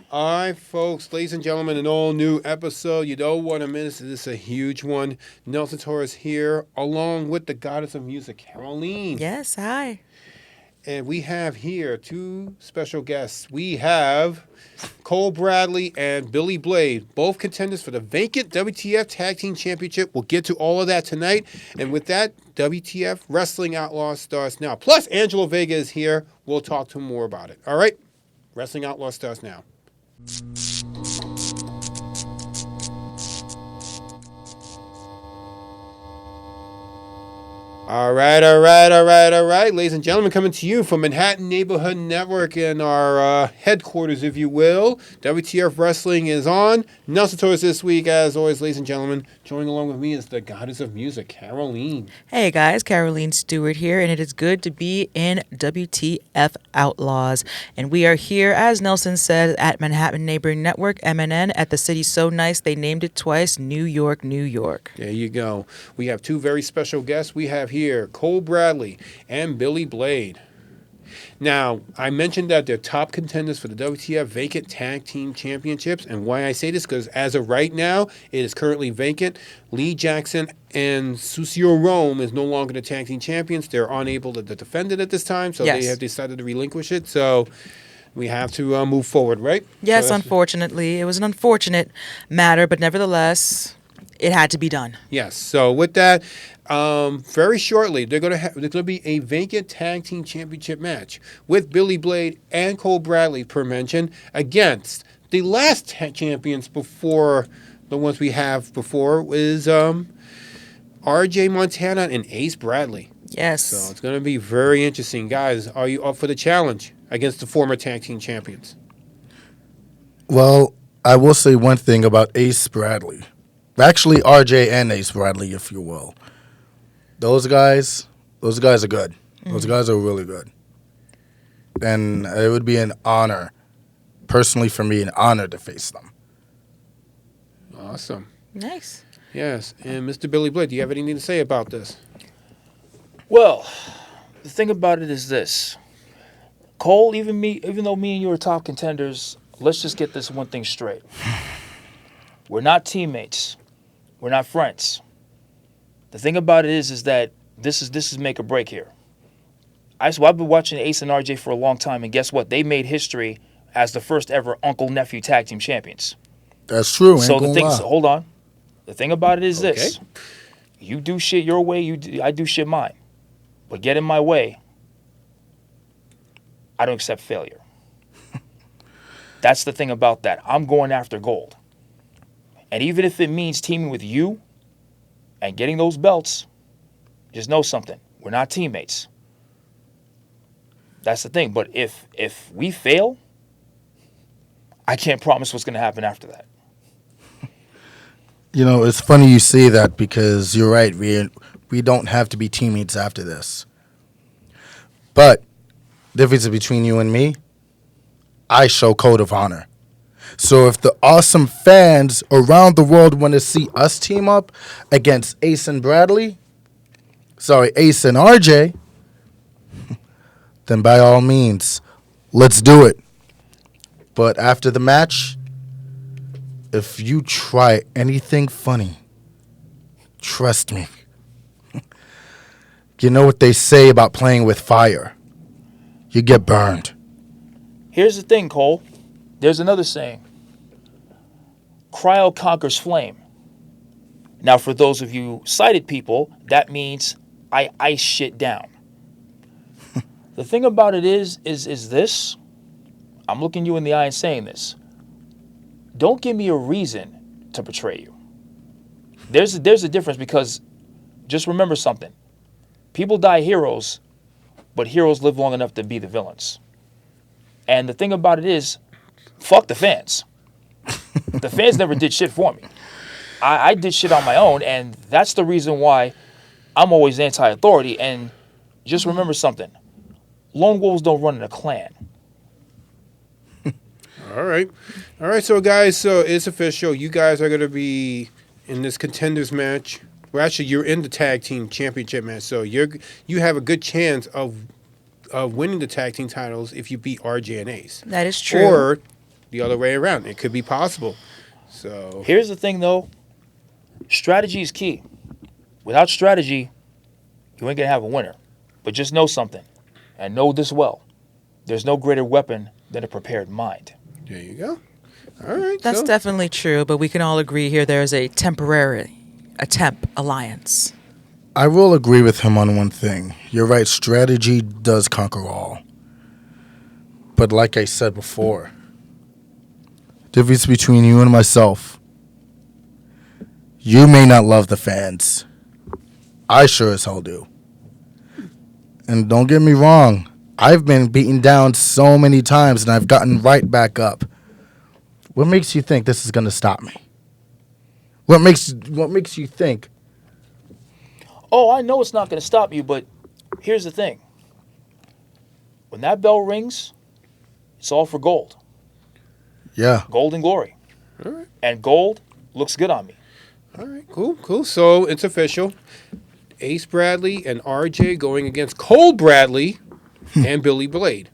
All right, folks, ladies and gentlemen, an all-new episode. You don't want to miss this. This is a huge one. Nelson Torres here, along with the goddess of music, Caroleen. Yes, hi. And we have here two special guests. We have Cole Brantley and Billy Blade, both contenders for the vacant WTF Tag Team Championship. We'll get to all of that tonight. And with that, WTF Wrestling Outlaws starts now. Plus, Angelo Vega is here. We'll talk to him more about it. All right? Wrestling Outlaws starts now. All right. Ladies and gentlemen, coming to you from Manhattan Neighborhood Network in our headquarters, if you will. WTF Wrestling is on. Nelson Torres this week, as always, ladies and gentlemen. Joining along with me is the goddess of music, Caroleen. Hey guys, Caroleen Stewart here, and it is good to be in WTF Outlaws. And we are here, as Nelson said, at Manhattan Neighborhood Network, MNN, at the city so nice they named it twice, New York, New York. There you go. We have two very special guests. We have here Cole Brantley and Billy Blade. Now, I mentioned that they're top contenders for the WTF Vacant Tag Team Championships. And why I say this, because as of right now, it is currently vacant. Lee Jackson and Sucio Rome is no longer the tag team champions. They're unable to defend it at this time, so They have decided to relinquish it. So we have to move forward, right? Yes, unfortunately. It was an unfortunate matter, but nevertheless, it had to be done. Yes. So with that, very shortly, there's going to be a vacant tag team championship match with Billy Blade and Cole Brantley, per mention, against the last champions before the ones we have before is R.J. Montana and Ace Bradley. Yes. So it's going to be very interesting. Guys, are you up for the challenge against the former tag team champions? Well, I will say one thing about Ace Bradley. Actually, RJ and Ace Bradley, if you will. Those guys are good. Those guys are really good. And it would be an honor, personally for me, an honor to face them. Awesome. Nice. Yes. And Mr. Billy Blade, do you have anything to say about this? Well, the thing about it is this. Cole, even though me and you are top contenders, let's just get this one thing straight. We're not teammates. We're not friends. The thing about it is that this is make or break here. I've been watching Ace and RJ for a long time, and guess what? They made history as the first ever uncle-nephew tag team champions. That's true. So hold on. The thing about it is this. You do shit your way, I do shit mine. But get in my way, I don't accept failure. That's the thing about that. I'm going after gold. And even if it means teaming with you and getting those belts, just know something. We're not teammates. That's the thing. But if we fail, I can't promise what's going to happen after that. You know, it's funny you say that because you're right. We don't have to be teammates after this. But the difference between you and me, I show code of honor. So if the awesome fans around the world want to see us team up against Ace and RJ, then by all means, let's do it. But after the match, if you try anything funny, trust me, you know what they say about playing with fire. You get burned. Here's the thing, Cole. There's another saying. Cryo conquers flame. Now, for those of you sighted people, that means I ice shit down. The thing about it is this. I'm looking you in the eye and saying this. Don't give me a reason to betray you. There's a difference because just remember something. People die heroes, but heroes live long enough to be the villains. And the thing about it is, fuck the fans. The fans never did shit for me. I did shit on my own, and that's the reason why I'm always anti-authority. And just remember something. Lone wolves don't run in a clan. All right. So, guys, it's official. You guys are going to be in this contenders match. Well, actually, you're in the tag team championship match, so you have a good chance of winning the tag team titles if you beat RJ and Ace. That is true. Or the other way around. It could be possible. So Here's the thing, though. Strategy is key. Without strategy, you ain't going to have a winner. But just know something, and know this well. There's no greater weapon than a prepared mind. there you go. All right. That's so, definitely true, but we can all agree here there's a temp alliance. I will agree with him on one thing. You're right, strategy does conquer all. But like I said before, difference between you and myself, you may not love the fans. I sure as hell do. And don't get me wrong, I've been beaten down so many times and I've gotten right back up. What makes you think this is going to stop me? What makes you think? Oh, I know it's not going to stop you, but here's the thing. When that bell rings, it's all for gold. Yeah. Gold and glory. All right. And gold looks good on me. All right. Cool. So it's official. Ace Bradley and RJ going against Cole Bradley and Billy Blade.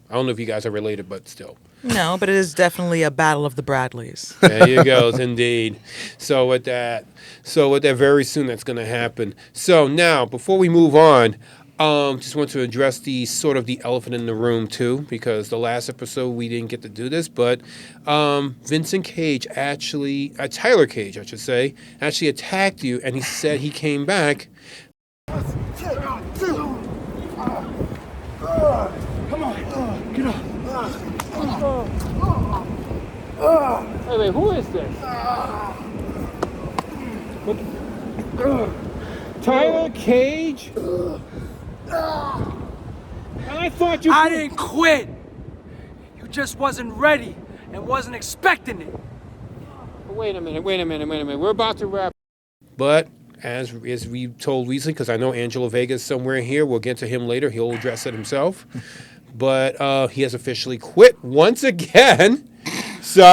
I don't know if you guys are related, but still. No, but it is definitely a battle of the Bradleys. There you go, indeed. So with that very soon that's going to happen. So now, before we move on, just want to address the sort of the elephant in the room too, because the last episode we didn't get to do this, but Vincent Cage actually, Tyler Cage, I should say, actually attacked you, and he said he came back. Wait, who is this? Tyler Cage? And I thought you... I didn't quit. You just wasn't ready and wasn't expecting it. Wait a minute. We're about to wrap. But as we told recently, because I know Angelo Vega is somewhere here, we'll get to him later. He'll address it himself. But he has officially quit once again. So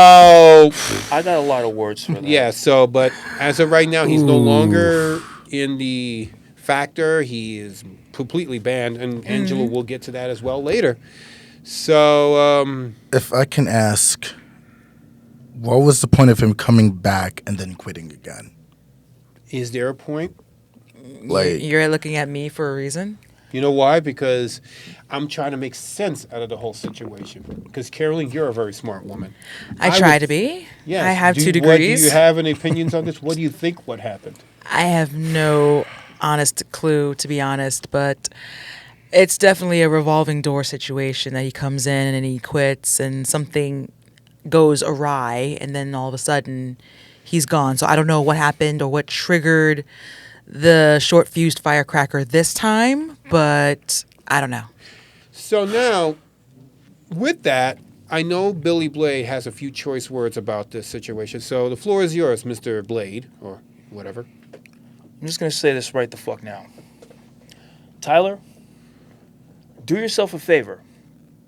I got a lot of words for that. yeah. So, but as of right now, he's no longer in the factor. He is completely banned, and Angelo will get to that as well later. So, If I can ask, what was the point of him coming back and then quitting again? is there a point? Like, You're looking at me for a reason? You know why? Because I'm trying to make sense out of the whole situation. Because Caroline, you're a very smart woman. I try would- to be. Yes. I have 2 Do degrees. you have any opinions on this? What do you think what happened? I have no honest clue, to be honest, but it's definitely a revolving door situation that he comes in and he quits and something goes awry and then all of a sudden he's gone. So I don't know what happened or what triggered the short fused firecracker this time, but I don't know. So now, with that, I know Billy Blade has a few choice words about this situation. So the floor is yours, Mr. Blade, or whatever. I'm just going to say this right the fuck now. Tyler, do yourself a favor.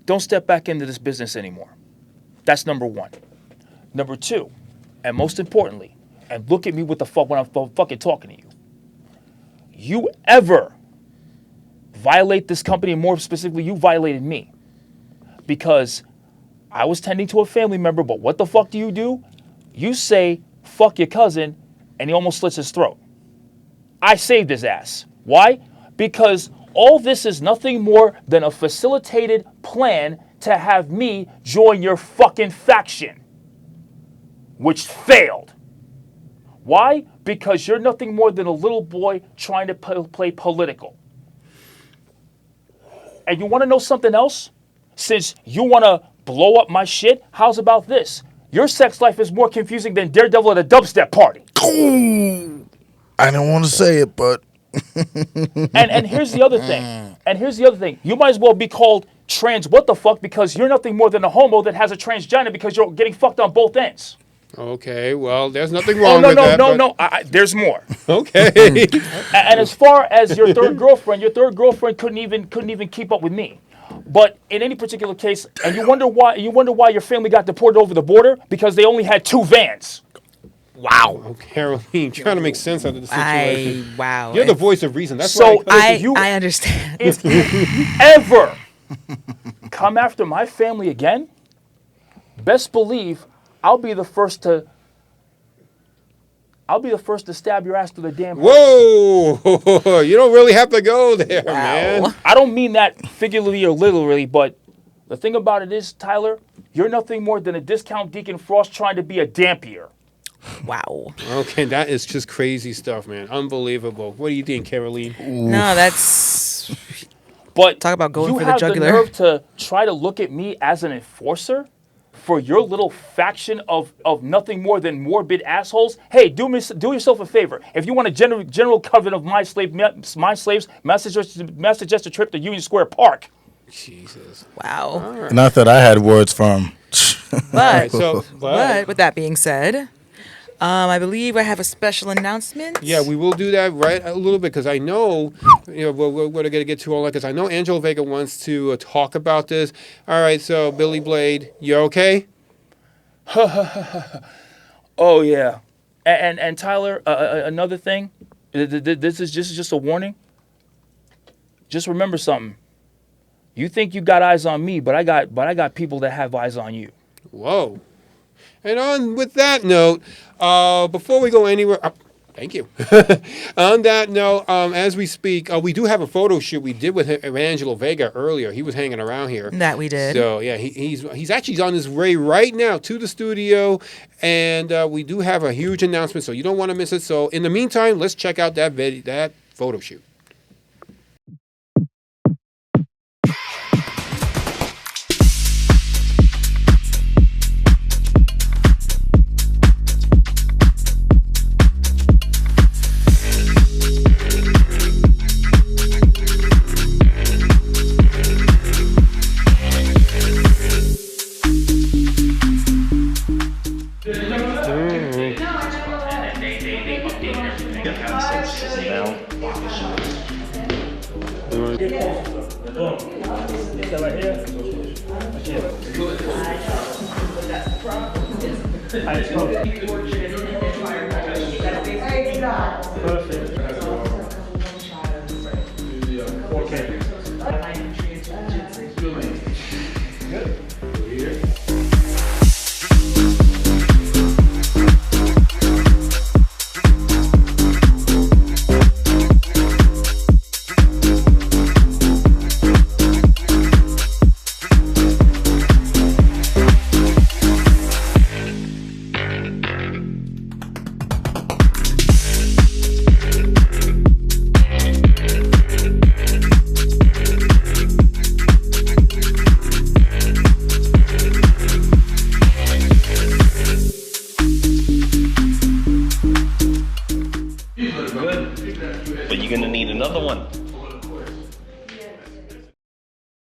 Don't step back into this business anymore. That's number 1. Number 2, and most importantly, and look at me with the fuck when I'm fucking talking to you. You ever violate this company, and more specifically, you violated me. Because I was tending to a family member, but what the fuck do? You say, fuck your cousin, and he almost slits his throat. I saved his ass. Why? Because all this is nothing more than a facilitated plan to have me join your fucking faction. Which failed. Why? Because you're nothing more than a little boy trying to play political. And you want to know something else? Since you want to blow up my shit, how's about this? Your sex life is more confusing than Daredevil at a dubstep party. I don't want to say it, but And here's the other thing. You might as well be called trans what the fuck because you're nothing more than a homo that has a transgender because you're getting fucked on both ends. Okay, well, there's nothing wrong with that. No. There's more. Okay. And as far as your third girlfriend couldn't even keep up with me. But in any particular case, and you wonder why your family got deported over the border because they only had 2 vans. Wow. Oh, Caroline, trying to make sense out of the situation. Wow. You're the voice of reason. That's So why I understand. If you ever come after my family again, best believe I'll be the first to stab your ass through the damn. Whoa! You don't really have to go there, man. I don't mean that figuratively or literally, but the thing about it is, Tyler, you're nothing more than a discount Deacon Frost trying to be a Dampier. Wow. Okay, that is just crazy stuff, man. Unbelievable. What do you think, Caroline? No, that's But Talk about going you for the have jugular. the nerve to try to look at me as an enforcer for your little faction of nothing more than morbid assholes. Hey, do yourself a favor. If you want a general covenant of my slaves, message us a trip to Union Square Park. Jesus. wow. Not that I had words from. But But with that being said, I believe I have a special announcement. yeah, we will do that right a little bit because I know, we're going to get to all that because I know Angelo Vega wants to talk about this. All right, so Billy Blade, you okay? Oh yeah, and Tyler, another thing, this is just a warning. Just remember something. You think you got eyes on me, but I got people that have eyes on you. Whoa. And with that note, before we go anywhere, thank you. On that note, as we speak, we do have a photo shoot we did with Angelo Vega earlier. He was hanging around here. That we did. So yeah, he's actually on his way right now to the studio, and we do have a huge announcement, so you don't want to miss it. So in the meantime, let's check out that photo shoot.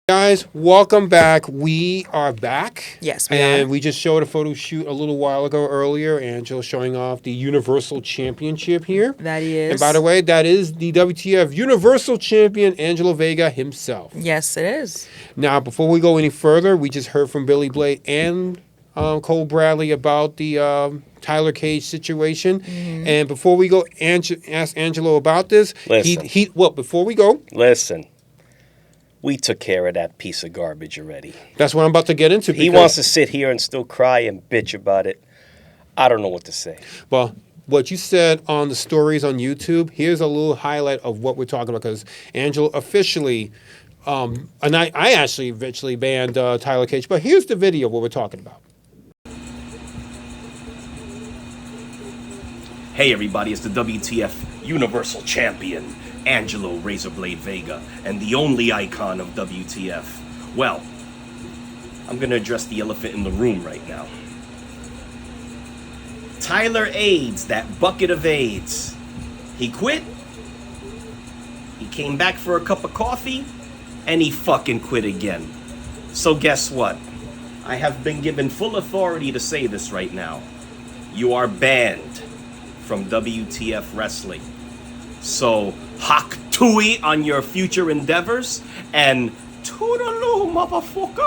Guys, welcome back. We are back. Yes, we and are. we just showed a photo shoot a little while ago earlier. Angelo showing off the Universal Championship here. That he is. And by the way, that is the WTF Universal Champion Angelo Vega himself. Yes, it is. Now, before we go any further, we just heard from Billy Blade and Cole Brantley about the Tyler Cage situation. Mm-hmm. And before we go ask Angelo about this, Listen. before we go, Listen, we took care of that piece of garbage already. that's what I'm about to get into. He wants to sit here and still cry and bitch about it. I don't know what to say. Well, what you said on the stories on YouTube, here's a little highlight of what we're talking about because Angelo officially, and I actually eventually banned Tyler Cage, but here's the video of what we're talking about. Hey everybody, it's the WTF Universal Champion, Angelo RazorBlade Vega, and the only icon of WTF. Well, I'm gonna address the elephant in the room right now. Tyler AIDS, that bucket of AIDS. He quit, he came back for a cup of coffee, and he fucking quit again. So guess what? I have been given full authority to say this right now. You are banned from WTF Wrestling. So, hak tui on your future endeavors, and toodaloo, motherfucker!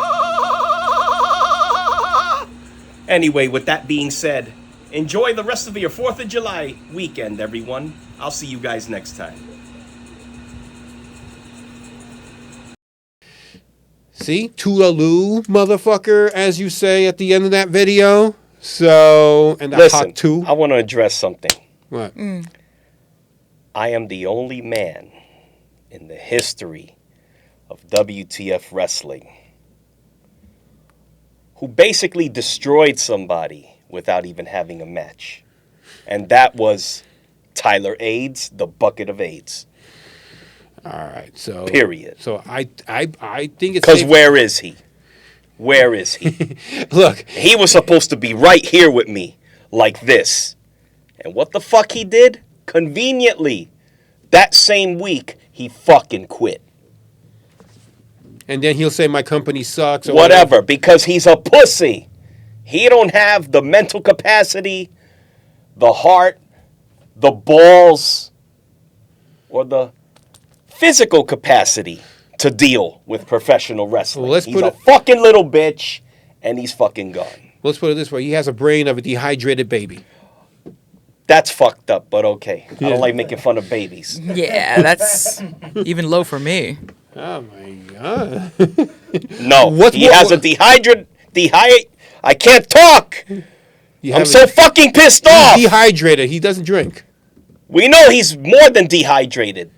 Anyway, with that being said, enjoy the rest of your 4th of July weekend, everyone. I'll see you guys next time. See? Toodaloo, motherfucker, as you say at the end of that video. So, and the Listen, hot two. I want to address something. What? I am the only man in the history of WTF wrestling who basically destroyed somebody without even having a match. And that was Tyler AIDS, the bucket of AIDS. All right. So Period. So I think it's Because safe- where is he? Where is he? Look, He was supposed to be right here with me, like this. And what the fuck he did? Conveniently, that same week, he fucking quit. and then he'll say my company sucks or Whatever, because he's a pussy. He don't have the mental capacity, the heart, the balls, or the physical capacity to deal with professional wrestling. Well, let's he's put a it- fucking little bitch, and he's fucking gone. Let's put it this way: he has a brain of a dehydrated baby. That's fucked up, but okay. I Yeah. don't like making fun of babies. Yeah, that's even low for me. Oh my god! No, What's he more- has a I can't talk. You I'm have so a- fucking pissed he's off. dehydrated. He doesn't drink. We know he's more than dehydrated.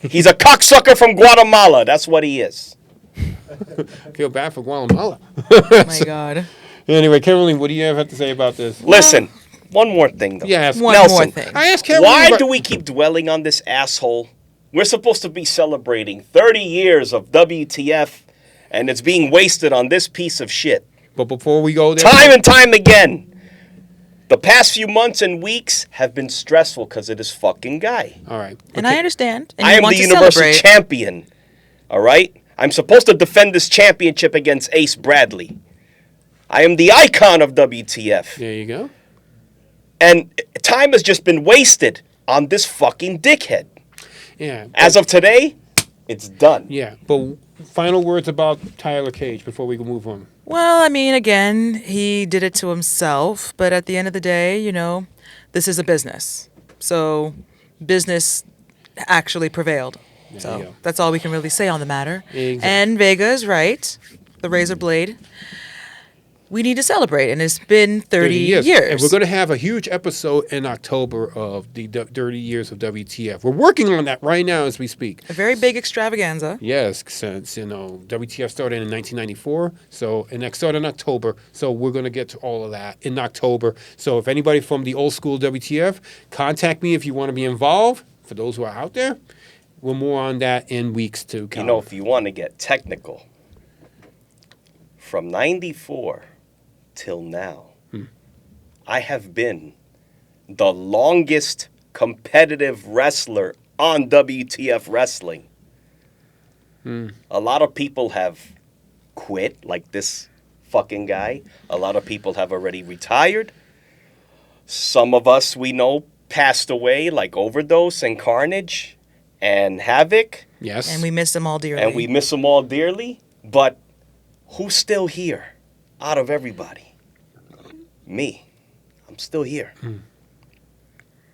He's a cocksucker from Guatemala. That's what he is. I feel bad for Guatemala. Oh my God. Anyway, Caroline, what do you have to say about this? Listen, one more thing, though. Yes. One Nelson, more thing. I asked Caroline. Why about- do we keep dwelling on this asshole? We're supposed to be celebrating 30 years of WTF, and it's being wasted on this piece of shit. But before we go there, Time and time again. The past few months and weeks have been stressful because of this fucking guy. all right. And I understand. And I you am want the to Universal celebrate. Champion. All right? I'm supposed to defend this championship against Ace Bradley. I am the icon of WTF. There you go. And time has just been wasted on this fucking dickhead. Yeah. As of today, it's done. Yeah. But final words about Tyler Cage before we can move on. Well, I mean, again, he did it to himself, but at the end of the day, this is a business. So business actually prevailed. There you So go. that's all we can really say on the matter. Exactly. And Vega is right. The RazorBlade. We need to celebrate, and it's been 30 years. And we're going to have a huge episode in October of the 30 years of WTF. We're working on that right now as we speak. A very big extravaganza. Yes, since, WTF started in 1994, and that started in October, so we're going to get to all of that in October. So if anybody from the old school WTF, contact me if you want to be involved. For those who are out there, we're more on that in weeks to come. If you want to get technical, from 94 till now, I have been the longest competitive wrestler on WTF Wrestling. A lot of people have quit, like this fucking guy. A lot of people have already retired. Some of us we know passed away, like Overdose and Carnage and Havoc. Yes. And we miss them all dearly. And we miss them all dearly. But who's still here out of everybody? Me. I'm still here.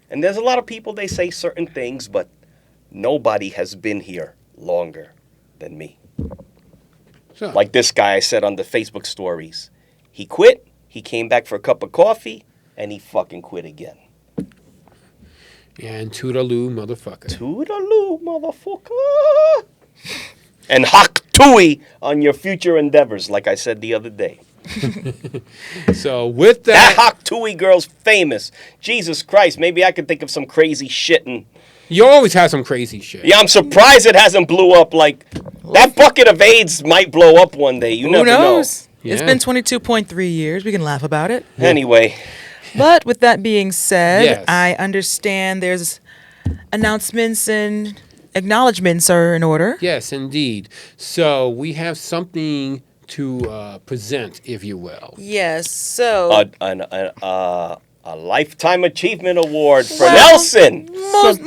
And there's a lot of people, they say certain things, but nobody has been here longer than me. So, Like this guy I said on the Facebook stories. He quit, he came back for a cup of coffee, and he fucking quit again. and Toodaloo, motherfucker. Toodaloo, motherfucker. And Hak Tui on your future endeavors, like I said the other day. So with That that, Hak Tui girl's famous. Jesus Christ, maybe I could think of some crazy shit. And you always have some crazy shit. yeah, I'm surprised it hasn't blew up. Like, that bucket of AIDS might blow up one day. You Who never knows? Yeah. It's been 22.3 years. We can laugh about it. know. Anyway, But with that being said, Yes. I understand there's announcements and acknowledgments are in order. Yes, indeed. So we have something to present, if you will. Yes. So a Lifetime Achievement Award for Well, Nelson.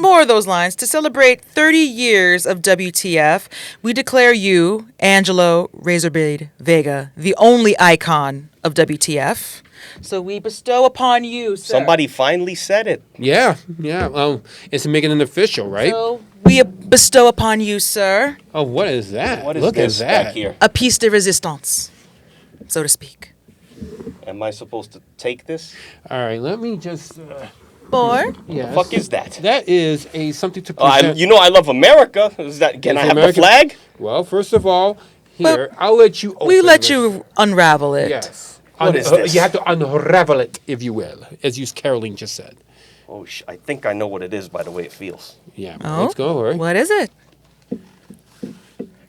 more of those lines. To celebrate 30 years of WTF, we declare you, Angelo, RazorBlade, Vega, the only icon of WTF. So we bestow upon you, sir. Somebody finally said it. Yeah. Well, it's making it official, right? So we bestow upon you, sir, Oh, what is that? What is Look this at that. back here? a piece de resistance, so to speak. Am I supposed to take this? All right, let me just. Board. Yes. Fuck is that? That is a something to Oh, present. you know I love America. Is that? Can Is I have American- the flag? Well, first of all, here I'll let you. Open We let this. you unravel it. Yes. What is this? You have to unravel it, if you will, as you Caroline just said. Oh, I think I know what it is by the way it feels. Yeah. Oh, Let's go. All right. What is it?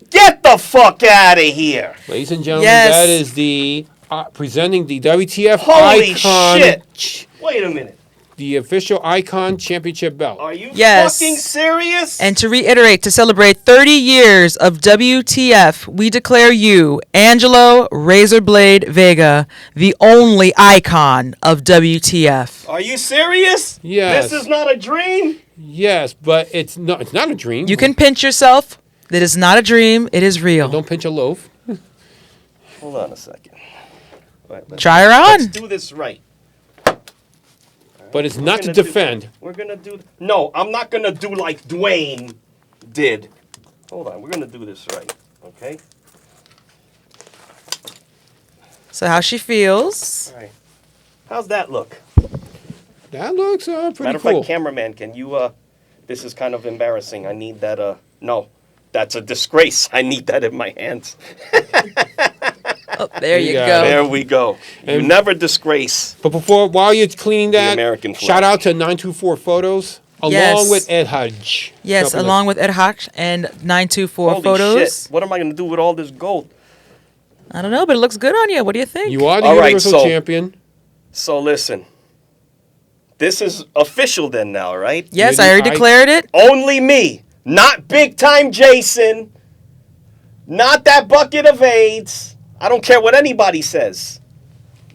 Get the fuck out of here! Ladies and gentlemen, Yes. that is the presenting the WTF Holy Icon, shit! Wait a minute. the official Icon Championship belt. Are you Yes. fucking serious? And to reiterate, to celebrate 30 years of WTF, we declare you, Angelo RazorBlade Vega, the only icon of WTF. Are you serious? Yes. This is not a dream? Yes, but it's not a dream. You can pinch yourself. It is not a dream. It is real. Don't pinch a loaf. Hold on a second. All right, Try her let's on. do this right. But it's not to We're gonna defend. We're gonna do. No, I'm not gonna do like Dwayne did. Hold on, we're gonna do this right. Okay. So how she feels. All right. How's that look? That looks pretty Matter of cool. fact, cameraman, can you? This is kind of embarrassing. I need that. No, that's a disgrace. I need that in my hands. Oh, there you got go. it. There we go. You And- never disgrace. But while you're cleaning that, American flag. shout out to 924 Photos, along Yes. with Ed Hodge. Yes, helping along us. with Ed Hach and 924 Holy photos. shit! What am I gonna do with all this gold? I don't know, but it looks good on you. What do you think? You are the All right, Universal so- Champion. So listen. This is official then now, right? Yes, You're I the already declared it. Only me, not big time Jason, not that bucket of AIDS. I don't care what anybody says.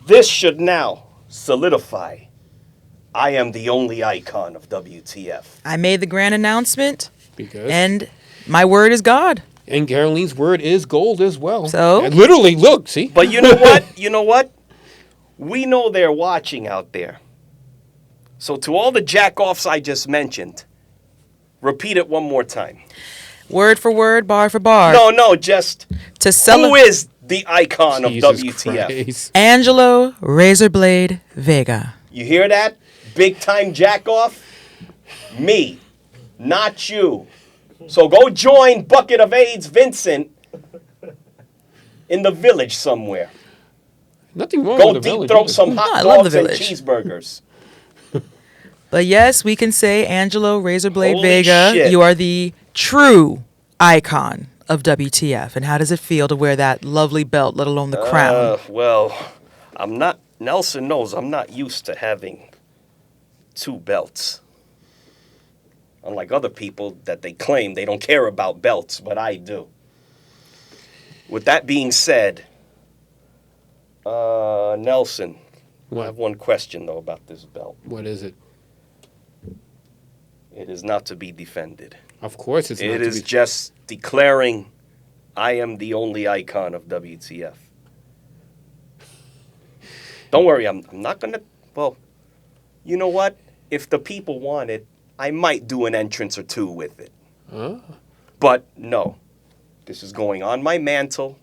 This should now solidify. I am the only icon of WTF. I made the grand announcement, Because and my word is God. and Caroline's word is gold as well. So? And literally, look, see? But you know what? You know what? We know they're watching out there. So to all the jack-offs I just mentioned, repeat it one more time. Word for word, bar for bar. No, just To who celebrate is the icon of Jesus WTF? Christ. Angelo RazorBlade Vega. You hear that? Big time jack off? Me, not you. So go join Bucket of AIDS Vincent in the village somewhere. Nothing wrong Go with the deep village. throat some No, I hot love the dogs and village. cheeseburgers. But yes, we can say Angelo RazorBlade Holy Vega, shit. you are the true icon of WTF. And how does it feel to wear that lovely belt, let alone the crown? Well, I'm not, Nelson knows I'm not used to having two belts. Unlike other people that they claim they don't care about belts, but I do. With that being said, Nelson, I have What? one question though about this belt. What is it? It is not to be defended. Of course it's not It to is be. just declaring I am the only icon of WTF. Don't worry, I'm not going to, well, you know what? If the people want it, I might do an entrance or two with it. Huh? But no, this is going on my mantle,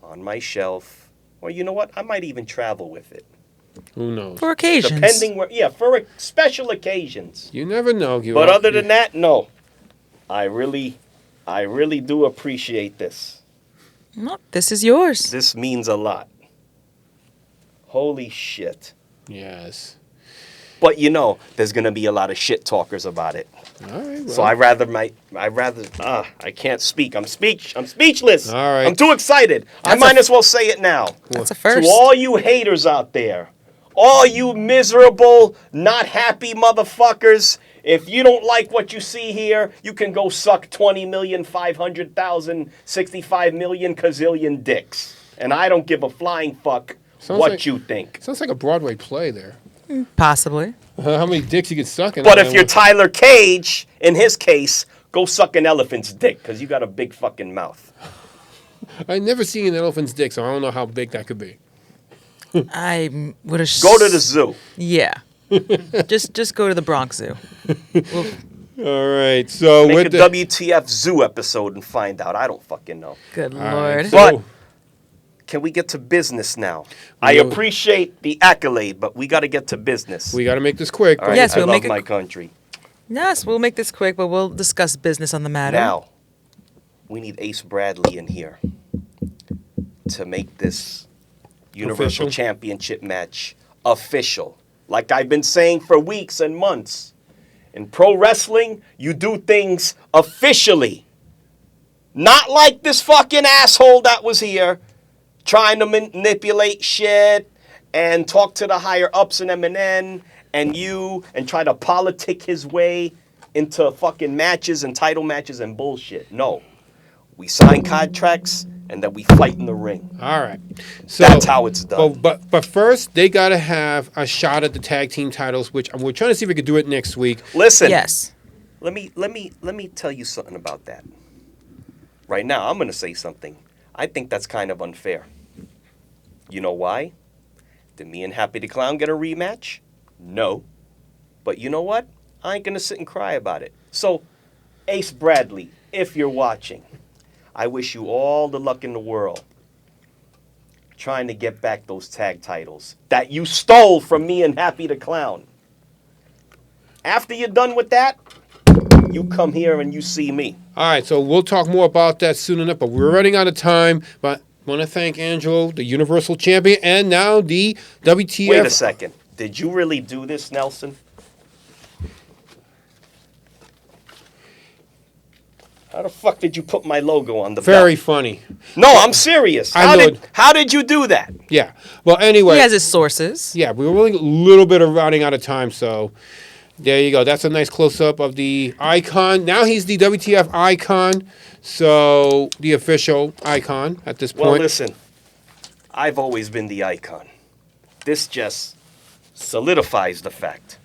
on my shelf, or you know what? I might even travel with it. Who knows? For occasions. Depending where, yeah, for special occasions. You never know. But other than that, no. I really do appreciate this. No, this is yours. This means a lot. Holy shit. Yes. But you know, there's gonna be a lot of shit talkers about it. All right. So well. I can't speak. I'm speechless. All right. I'm too excited. I That's might a- as well say it now. That's a first. To all you haters out there, all you miserable, not happy motherfuckers, if you don't like what you see here, you can go suck 20,500,000, 65 million gazillion dicks. And I don't give a flying fuck Sounds what like- you think. Sounds like a Broadway play there. Possibly. How many dicks you can suck in But that if you're one? Tyler Cage, in his case, go suck an elephant's dick, because you got a big fucking mouth. I've never seen an elephant's dick, so I don't know how big that could be. I would have. Go to the zoo. Yeah. just go to the Bronx Zoo. Well, All right. So Make a with the WTF Zoo episode and find out. I don't fucking know. Good All Lord. right, so- But can we get to business now? I will. appreciate the accolade, but we got to get to business. we got to make this quick. All right? Yes, I we'll love make it my country. Yes, we'll make this quick, but we'll discuss business on the matter. Now, we need Ace Bradley in here to make this Universal Official? Championship match official. Like I've been saying for weeks and months. In pro wrestling, you do things officially. Not like this fucking asshole that was here trying to manipulate shit and talk to the higher ups in MNN and you and try to politic his way into fucking matches and title matches and bullshit. No. We sign contracts and then we fight in the ring. All right. So That's how it's done. But first, they got to have a shot at the tag team titles, which we're trying to see if we could do it next week. Listen. Yes. Let me tell you something about that. Right now, I'm going to say something. I think that's kind of unfair. You know why? Did me and Happy the Clown get a rematch? No. But you know what? I ain't going to sit and cry about it. So, Ace Bradley, if you're watching, I wish you all the luck in the world trying to get back those tag titles that you stole from me and Happy the Clown. After you're done with that, you come here and you see me. All right, so we'll talk more about that soon enough, but we're running out of time. But I want to thank Angelo, the Universal Champion, and now the WTF. Wait a second. Did you really do this, Nelson? How the fuck did you put my logo on the Very belt? funny. No, I'm serious. I know How did you do that? Yeah. Well, anyway. He has his sources. Yeah, we were only a little bit of running out of time, so there you go. That's a nice close-up of the icon. Now he's the WTF icon, so the official icon at this point. Well, listen. I've always been the icon. This just solidifies the fact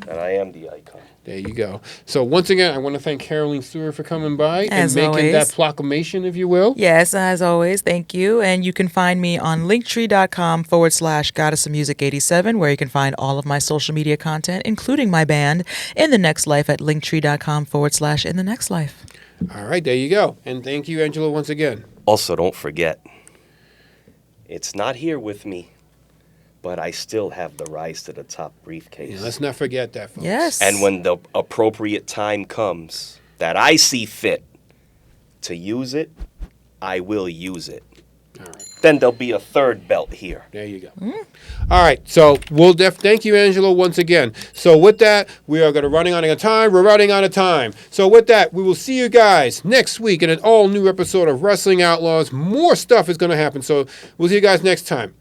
that I am the icon. There you go. So once again, I want to thank Caroleen Stewart for coming by As and making always. that proclamation, if you will. Yes, as always, thank you. And you can find me on linktree.com/goddessofmusic87, where you can find all of my social media content, including my band, In the Next Life, at linktree.com/In the Next Life. All right, there you go. And thank you, Angelo, once again. Also, don't forget, it's not here with me, but I still have the Rise to the Top briefcase. Yeah, let's not forget that, folks. Yes. And when the appropriate time comes that I see fit to use it, I will use it. All right. Then there'll be a third belt here. There you go. All right. So we'll thank you, Angelo, once again. So with that, we are going to running out of time. We're running out of time. So with that, we will see you guys next week in an all-new episode of Wrestling Outlaws. More stuff is going to happen. So we'll see you guys next time.